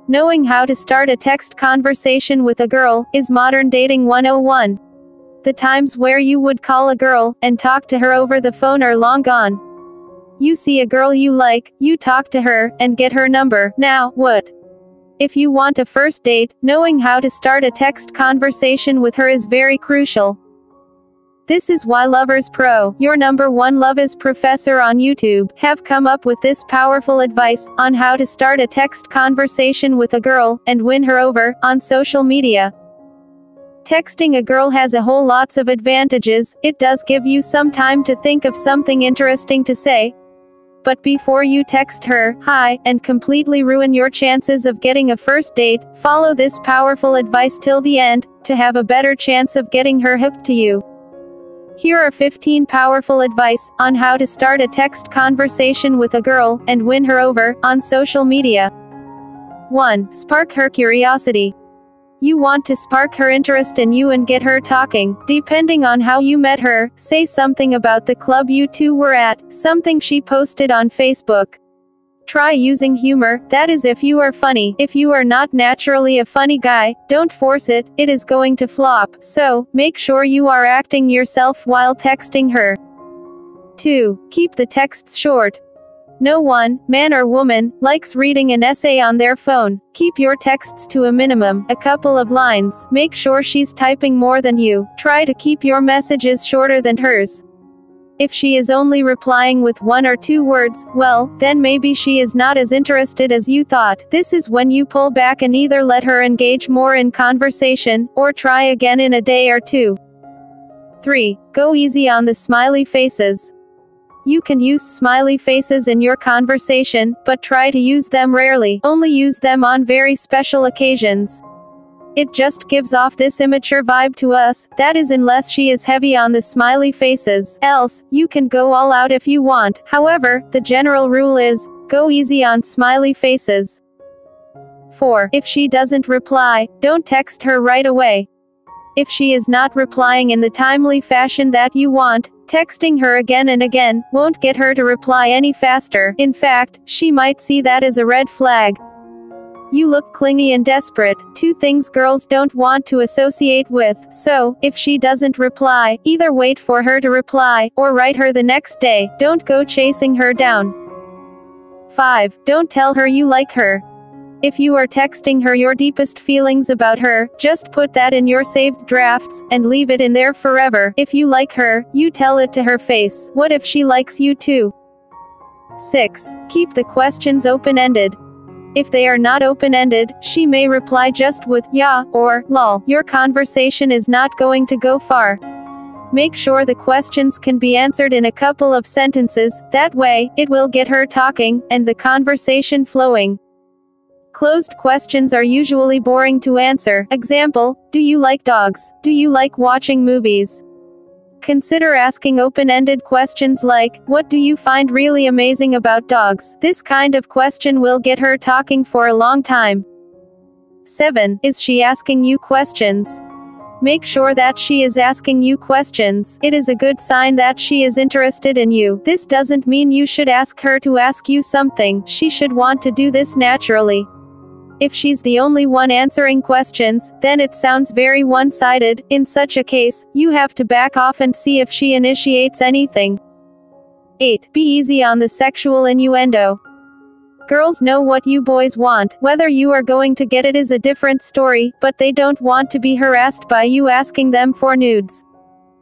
Knowing how to start a text conversation with a girl is modern dating 101. The times where you would call a girl and talk to her over the phone are long gone. You see a girl you like, you talk to her, and get her number. Now, what? If you want a first date, knowing how to start a text conversation with her is very crucial. This is why Lovers Pro, your #1 love is professor on YouTube, have come up with this powerful advice on how to start a text conversation with a girl and win her over on social media. Texting a girl has a whole lots of advantages. It does give you some time to think of something interesting to say. But before you text her, hi, and completely ruin your chances of getting a first date, follow this powerful advice till the end, to have a better chance of getting her hooked to you. Here are 15 powerful advice on how to start a text conversation with a girl and win her over on social media. 1. Spark her curiosity. You want to spark her interest in you and get her talking. Depending on how you met her, say something about the club you two were at, something she posted on Facebook. Try using humor, that is if you are funny. If you are not naturally a funny guy, don't force it, it is going to flop, so, make sure you are acting yourself while texting her. 2. Keep the texts short. No one, man or woman, likes reading an essay on their phone. Keep your texts to a minimum, a couple of lines. Make sure she's typing more than you. Try to keep your messages shorter than hers. If she is only replying with 1 or 2 words, well, then maybe she is not as interested as you thought. This is when you pull back and either let her engage more in conversation, or try again in a day or 2. 3. Go easy on the smiley faces. You can use smiley faces in your conversation, but try to use them rarely. Only use them on very special occasions. It just gives off this immature vibe to us, that is unless she is heavy on the smiley faces. Else, you can go all out if you want. However, the general rule is, go easy on smiley faces. 4. If she doesn't reply, don't text her right away. If she is not replying in the timely fashion that you want, texting her again and again won't get her to reply any faster. In fact, she might see that as a red flag. You look clingy and desperate, 2 things girls don't want to associate with, so, if she doesn't reply, either wait for her to reply, or write her the next day, don't go chasing her down. 5. Don't tell her you like her. If you are texting her your deepest feelings about her, just put that in your saved drafts, and leave it in there forever. If you like her, you tell it to her face. What if she likes you too? 6. Keep the questions open-ended. If they are not open-ended, she may reply just with, yeah, or, lol. Your conversation is not going to go far. Make sure the questions can be answered in a couple of sentences, that way, it will get her talking, and the conversation flowing. Closed questions are usually boring to answer. Example, do you like dogs? Do you like watching movies? Consider asking open-ended questions like, what do you find really amazing about dogs? This kind of question will get her talking for a long time. 7. Is she asking you questions? Make sure that she is asking you questions. It is a good sign that she is interested in you. This doesn't mean you should ask her to ask you something. She should want to do this naturally. If she's the only one answering questions, then it sounds very one-sided. In such a case, you have to back off and see if she initiates anything. 8. Be easy on the sexual innuendo. Girls know what you boys want. Whether you are going to get it is a different story, but they don't want to be harassed by you asking them for nudes.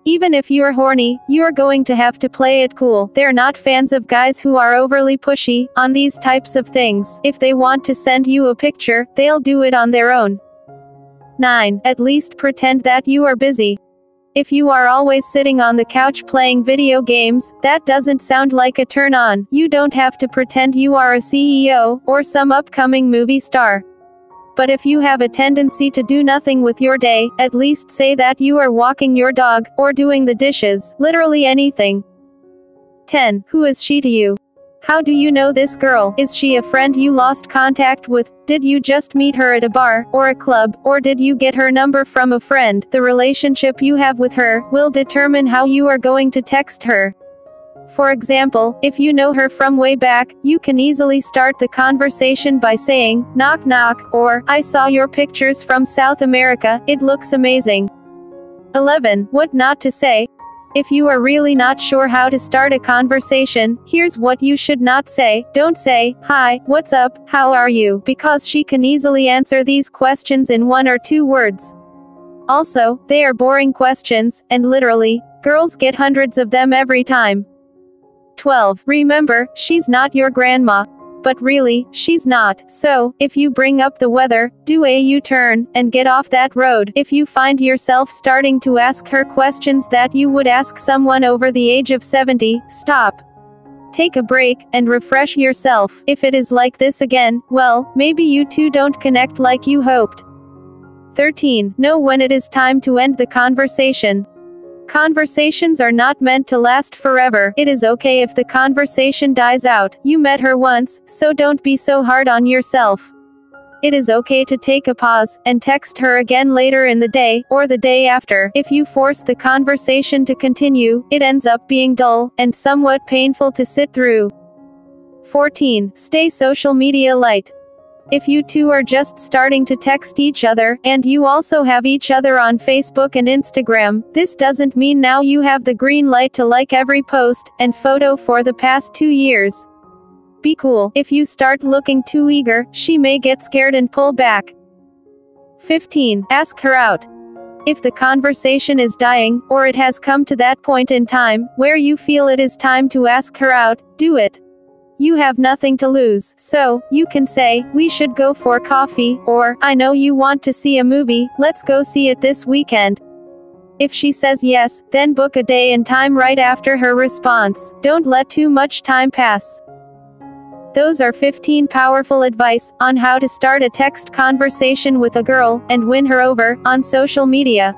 Even if you're horny, you're going to have to play it cool. They're not fans of guys who are overly pushy on these types of things. If they want to send you a picture, they'll do it on their own. 9. At least pretend that you are busy. If you are always sitting on the couch playing video games, that doesn't sound like a turn on. You don't have to pretend you are a CEO, or some upcoming movie star. But if you have a tendency to do nothing with your day, at least say that you are walking your dog, or doing the dishes, literally anything. 10. Who is she to you? How do you know this girl? Is she a friend you lost contact with? Did you just meet her at a bar, or a club, or did you get her number from a friend? The relationship you have with her will determine how you are going to text her. For example, if you know her from way back, you can easily start the conversation by saying, knock knock, or, I saw your pictures from South America, it looks amazing. 11. What not to say. If you are really not sure how to start a conversation, here's what you should not say. Don't say, hi, what's up, how are you, because she can easily answer these questions in 1 or 2 words. Also, they are boring questions, and literally, girls get hundreds of them every time. 12. Remember, she's not your grandma. But really, she's not. So, if you bring up the weather, do a U-turn, and get off that road. If you find yourself starting to ask her questions that you would ask someone over the age of 70, stop. Take a break, and refresh yourself. If it is like this again, well, maybe you two don't connect like you hoped. 13. Know when it is time to end the conversation. Conversations are not meant to last forever. It is okay if the conversation dies out. You met her once, so don't be so hard on yourself. It is okay to take a pause, and text her again later in the day, or the day after. If you force the conversation to continue, it ends up being dull, and somewhat painful to sit through. 14. Stay social media light. If you two are just starting to text each other, and you also have each other on Facebook and Instagram, this doesn't mean now you have the green light to like every post and photo for the past 2 years. Be cool. If you start looking too eager, she may get scared and pull back. 15. Ask her out. If the conversation is dying, or it has come to that point in time, where you feel it is time to ask her out, do it. You have nothing to lose, so, you can say, we should go for coffee, or, I know you want to see a movie, let's go see it this weekend. If she says yes, then book a day and time right after her response. Don't let too much time pass. Those are 15 powerful advice on how to start a text conversation with a girl, and win her over, on social media.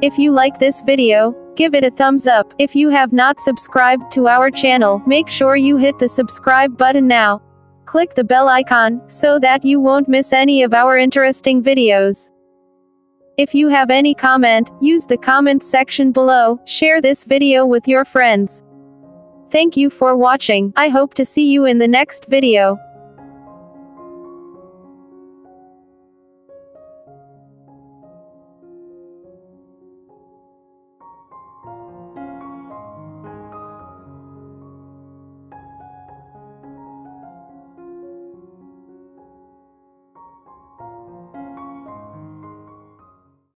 If you like this video, give it a thumbs up. If you have not subscribed to our channel, make sure you hit the subscribe button now. Click the bell icon, so that you won't miss any of our interesting videos. If you have any comment, use the comments section below, share this video with your friends. Thank you for watching. I hope to see you in the next video.